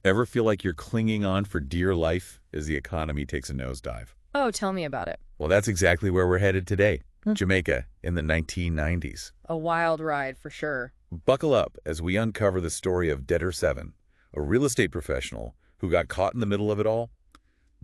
Ever feel like you're clinging on for dear life as the economy takes a nosedive? Oh, tell me about it. Well, that's exactly where we're headed today. Jamaica in the 1990s. A wild ride for sure. Buckle up as we uncover the story of Debtor 7, a real estate professional who got caught in the middle of it all.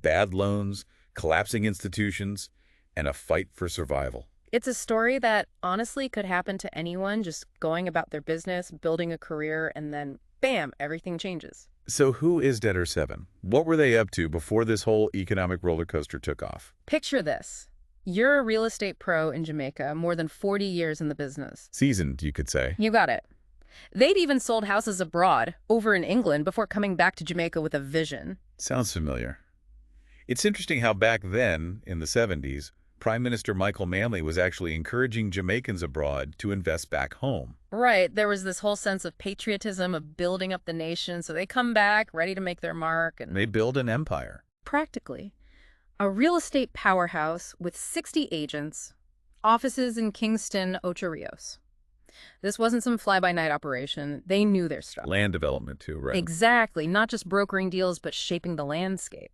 Bad loans, collapsing institutions, and a fight for survival. It's a story that honestly could happen to anyone just going about their business, building a career, and then bam, everything changes. So who is Debtor 7? What were they up to before this whole economic roller coaster took off? Picture this. You're a real estate pro in Jamaica, more than 40 years in the business. Seasoned, you could say. You got it. They'd even sold houses abroad, over in England, before coming back to Jamaica with a vision. Sounds familiar. It's interesting how back then, in the 70s, Prime Minister Michael Manley was actually encouraging Jamaicans abroad to invest back home. Right, there was this whole sense of patriotism, of building up the nation, so they come back ready to make their mark. And They build an empire. practically, a real estate powerhouse with 60 agents, offices in Kingston, Ocho Rios. This wasn't some fly-by-night operation. They knew their stuff. Land development too, right? Exactly, not just brokering deals, but shaping the landscape.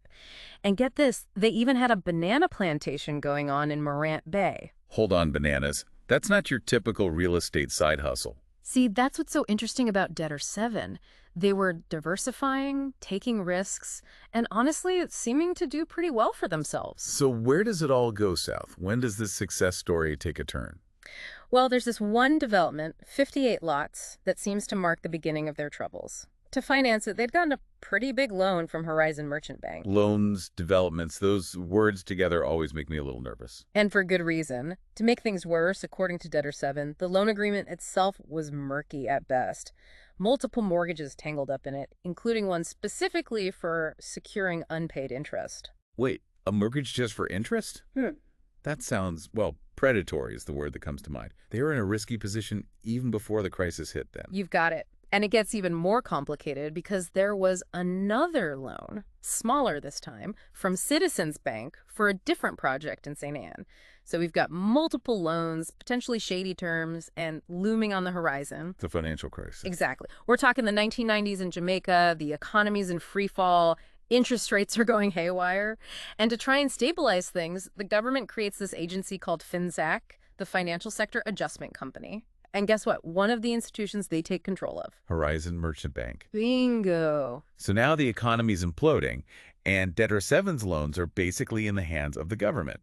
And get this, they even had a banana plantation going on in Morant Bay. Hold on, bananas. That's not your typical real estate side hustle. See, that's what's so interesting about Debtor 7. They were diversifying, taking risks, and honestly, seeming to do pretty well for themselves. So where does it all go south? When does this success story take a turn? Well, there's this one development, 58 lots, that seems to mark the beginning of their troubles. To finance it, they'd gotten a pretty big loan from Horizon Merchant Bank. Loans, developments, those words together always make me a little nervous. And for good reason. To make things worse, according to Debtor 7, the loan agreement itself was murky at best. Multiple mortgages tangled up in it, including one specifically for securing unpaid interest. Wait, a mortgage just for interest? That sounds, well, predatory is the word that comes to mind. They were in a risky position even before the crisis hit then. You've got it. And it gets even more complicated because there was another loan, smaller this time, from Citizens Bank for a different project in St. Anne. So we've got multiple loans, potentially shady terms, and looming on the horizon. The financial crisis. Exactly. We're talking the 1990s in Jamaica, the economy's in free fall, interest rates are going haywire. And to try and stabilize things, the government creates this agency called FINSAC, the Financial Sector Adjustment Company. And guess what? One of the institutions they take control of. Horizon Merchant Bank. Bingo. So now the economy's imploding, and Debtor 7's loans are basically in the hands of the government.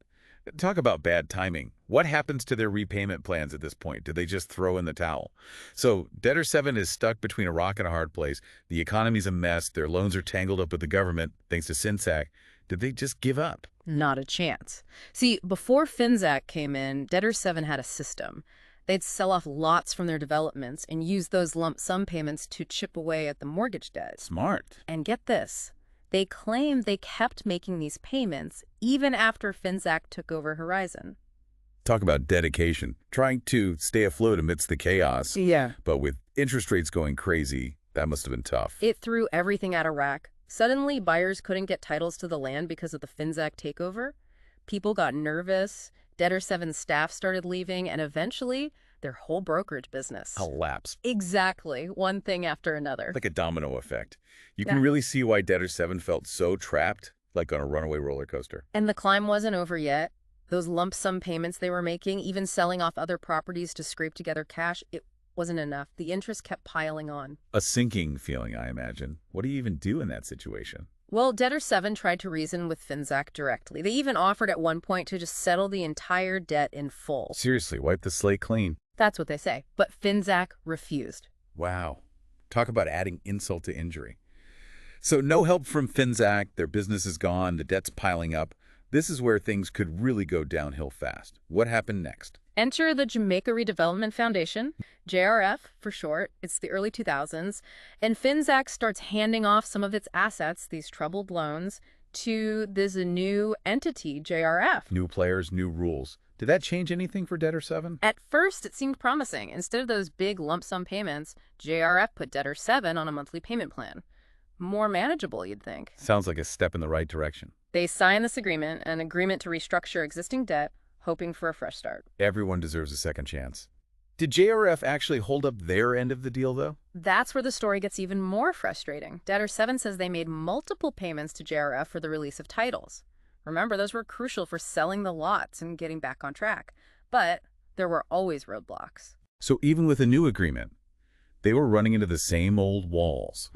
Talk about bad timing. What happens to their repayment plans at this point? Do they just throw in the towel? So Debtor 7 is stuck between a rock and a hard place. The economy's a mess. Their loans are tangled up with the government, thanks to FINSAC. Did they just give up? Not a chance. See, before FINSAC came in, Debtor 7 had a system. They'd sell off lots from their developments and use those lump sum payments to chip away at the mortgage debt. Smart. And get this, they claim they kept making these payments even after FINSAC took over Horizon. Talk about dedication, trying to stay afloat amidst the chaos. Yeah. But with interest rates going crazy, that must have been tough. It threw everything out of whack. Suddenly, buyers couldn't get titles to the land because of the FINSAC takeover. People got nervous. Debtor 7's staff started leaving, and eventually, their whole brokerage business Collapse. Exactly. One thing after another. Like a domino effect. You can really see why Debtor 7 felt so trapped, like on a runaway roller coaster. And the climb wasn't over yet. Those lump sum payments they were making, even selling off other properties to scrape together cash, it wasn't enough. The interest kept piling on. A sinking feeling, I imagine. What do you even do in that situation? Well, Debtor 7 tried to reason with FINSAC directly. They even offered at one point to just settle the entire debt in full. Seriously, wipe the slate clean. That's what they say. But FINSAC refused. Wow. Talk about adding insult to injury. So no help from FINSAC, their business is gone, the debt's piling up. This is where things could really go downhill fast. What happened next? Enter the Jamaica Redevelopment Foundation, JRF for short. It's the early 2000s. And FINSAC starts handing off some of its assets, these troubled loans, to this new entity, JRF. New players, new rules. Did that change anything for Debtor 7? At first, it seemed promising. Instead of those big lump sum payments, JRF put Debtor 7 on a monthly payment plan. More manageable, you'd think. Sounds like a step in the right direction. They signed this agreement, an agreement to restructure existing debt, hoping for a fresh start. Everyone deserves a second chance. Did JRF actually hold up their end of the deal, though? That's where the story gets even more frustrating. Debtor 7 says they made multiple payments to JRF for the release of titles. Remember, those were crucial for selling the lots and getting back on track. But there were always roadblocks. So even with a new agreement, they were running into the same old walls.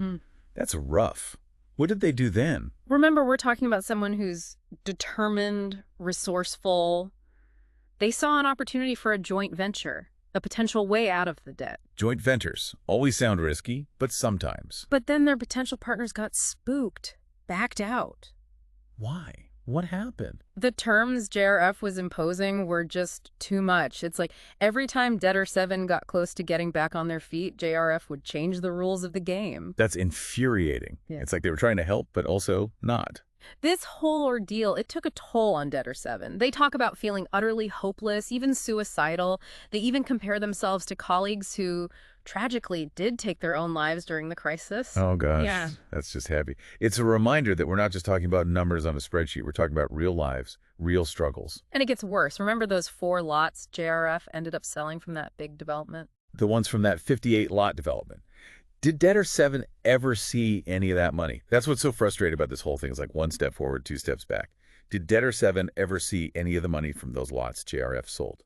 That's rough. What did they do then? Remember, we're talking about someone who's determined, resourceful. They saw an opportunity for a joint venture, a potential way out of the debt. Joint ventures always sound risky, but sometimes. But then their potential partners got spooked, backed out. Why? What happened? The terms JRF was imposing were just too much. It's like every time Debtor 7 got close to getting back on their feet, JRF would change the rules of the game. That's infuriating. Yeah. It's like they were trying to help, but also not. This whole ordeal, it took a toll on Debtor 7. They talk about feeling utterly hopeless, even suicidal. They even compare themselves to colleagues who tragically did take their own lives during the crisis. Oh, gosh. Yeah. That's just heavy. It's a reminder that we're not just talking about numbers on a spreadsheet. We're talking about real lives, real struggles. And it gets worse. Remember those 4 lots JRF ended up selling from that big development? The ones from that 58-lot development. Did Debtor 7 ever see any of that money? That's what's so frustrating about this whole thing. It's like 1 step forward, 2 steps back. Did Debtor 7 ever see any of the money from those lots JRF sold?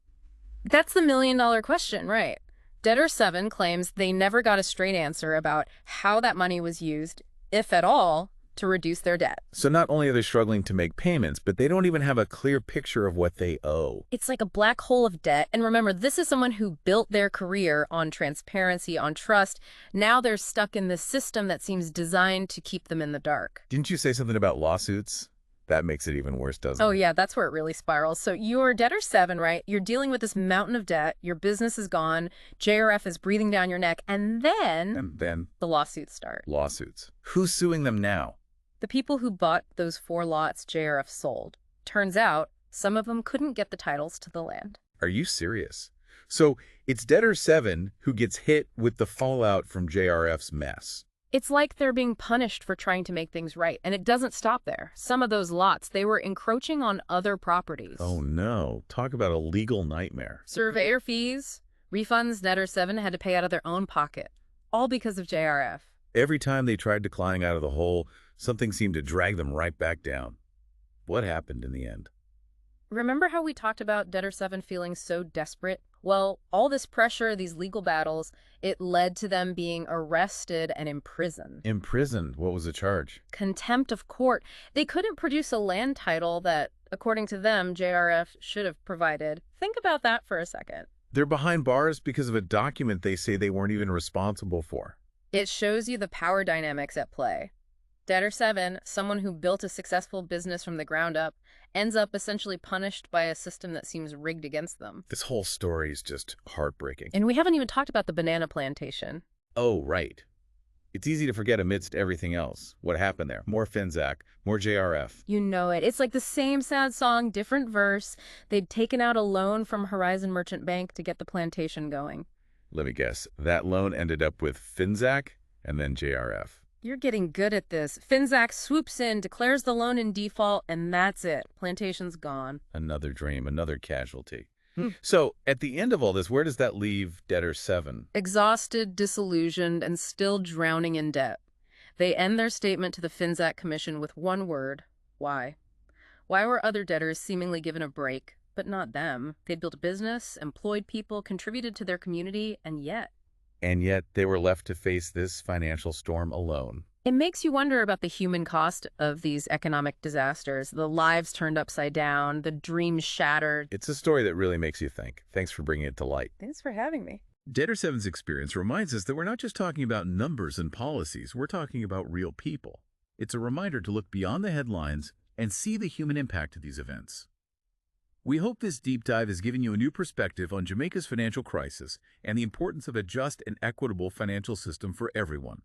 That's the million-dollar question, right? Debtor 7 claims they never got a straight answer about how that money was used, if at all, to reduce their debt. So not only are they struggling to make payments, but they don't even have a clear picture of what they owe. It's like a black hole of debt. And remember, this is someone who built their career on transparency, on trust. Now they're stuck in this system that seems designed to keep them in the dark. Didn't you say something about lawsuits? That makes it even worse, doesn't it? Oh, yeah, that's where it really spirals. So you're Debtor 7, right? You're dealing with this mountain of debt. Your business is gone. JRF is breathing down your neck. And then the lawsuits start. Lawsuits. Who's suing them now? The people who bought those 4 lots JRF sold. Turns out, some of them couldn't get the titles to the land. Are you serious? So it's Debtor 7 who gets hit with the fallout from JRF's mess. It's like they're being punished for trying to make things right, and it doesn't stop there. Some of those lots, they were encroaching on other properties. Oh no, talk about a legal nightmare. Surveyor fees, refunds Debtor 7 had to pay out of their own pocket, all because of JRF. Every time they tried to climb out of the hole, something seemed to drag them right back down. What happened in the end? Remember how we talked about Debtor 7 feeling so desperate? Well, all this pressure, these legal battles, it led to them being arrested and imprisoned. Imprisoned? What was the charge? Contempt of court. They couldn't produce a land title that, according to them, JRF should have provided. Think about that for a second. They're behind bars because of a document they say they weren't even responsible for. It shows you the power dynamics at play. Debtor 7, someone who built a successful business from the ground up, ends up essentially punished by a system that seems rigged against them. This whole story is just heartbreaking. And we haven't even talked about the banana plantation. Oh, right. It's easy to forget amidst everything else. What happened there? More FINSAC, more JRF. You know it. It's like the same sad song, different verse. They'd taken out a loan from Horizon Merchant Bank to get the plantation going. Let me guess. That loan ended up with FINSAC and then JRF. You're getting good at this. FINSAC swoops in, declares the loan in default, and that's it. Plantation's gone. Another dream, another casualty. So, at the end of all this, where does that leave Debtor 7? Exhausted, disillusioned, and still drowning in debt. They end their statement to the FINSAC Commission with one word: why? Why were other debtors seemingly given a break, but not them? They'd built a business, employed people, contributed to their community, and yet they were left to face this financial storm alone. it makes you wonder about the human cost of these economic disasters, the lives turned upside down, the dreams shattered. It's a story that really makes you think. Thanks for bringing it to light. Thanks for having me. Debtor 7's experience reminds us that we're not just talking about numbers and policies, we're talking about real people. It's a reminder to look beyond the headlines and see the human impact of these events. We hope this deep dive has given you a new perspective on Jamaica's financial crisis and the importance of a just and equitable financial system for everyone.